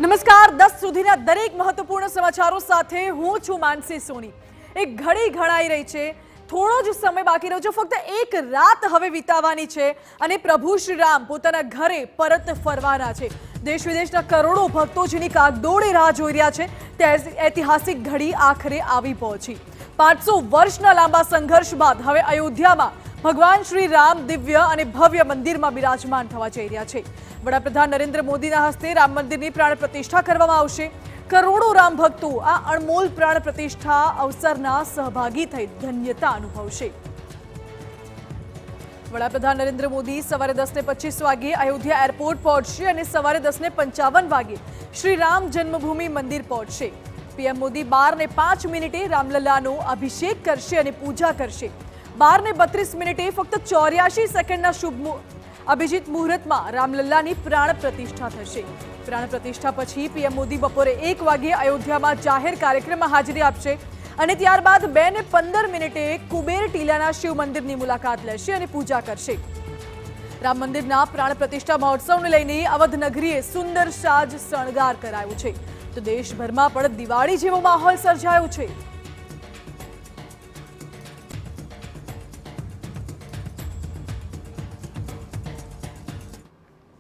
નમસ્કાર 10 સુધીના દરેક મહત્વપૂર્ણ સમાચારો સાથે હું છું માનસી સોની। એક ઘડી ઘડાઈ રહી છે, થોડો જ સમય બાકી રહ્યો છે, ફક્ત એક રાત હવે વિતાવવાની છે અને પ્રભુ શ્રી રામ પોતાના ઘરે પરત ફરવાના છે। દેશ વિદેશના કરોડો ભક્તો જેની કાગદોડે રાહ જોઈ રહ્યા છે તે ઐતિહાસિક ઘડી આખરે આવી પહોંચી। 500 વર્ષના લાંબા સંઘર્ષ બાદ હવે અયોધ્યામાં ભગવાન શ્રી રામ દિવ્ય અને ભવ્ય મંદિરમાં બિરાજમાન થવા જઈ રહ્યા છે। વડાપ્રધાન નરેન્દ્ર મોદીના હસ્તે રામ મંદિરની પ્રાણ પ્રતિષ્ઠા કરવામાં આવશે। કરોડો રામ ભક્તો આ અણમોલ પ્રાણ પ્રતિષ્ઠા અવસરના સહભાગી થઈ ધન્યતા અનુભવશે। વડાપ્રધાન નરેન્દ્ર મોદી સવારે 10:25 વાગે અયોધ્યા એરપોર્ટ પહોંચશે અને સવારે 10:55 વાગે શ્રી રામ જન્મભૂમિ મંદિર પહોંચશે। પીએમ મોદી 12:05 રામલલ્લાનો અભિષેક કરશે અને પૂજા કરશે। 12:32 ફક્ત 84 સેકન્ડના શુભ અભિજીત મુહૂર્તમાં રામલલ્લાની પ્રાણ પ્રતિષ્ઠા થશે। પ્રાણ પ્રતિષ્ઠા પછી પીએમ મોદી બપોરે 1 વાગે અયોધ્યામાં જાહેર કાર્યક્રમમાં હાજરી આપશે અને ત્યારબાદ 2:15 કુબેર ટીલાના શિવ મંદિરની મુલાકાત લેશે અને પૂજા કરશે। રામ મંદિરના પ્રાણ પ્રતિષ્ઠા મહોત્સવને લઈને અવધ નગરીએ સુંદર સાજ શણગાર કરાયો છે, તો દેશભરમાં પણ દિવાળી જેવો માહોલ સર્જાયો છે।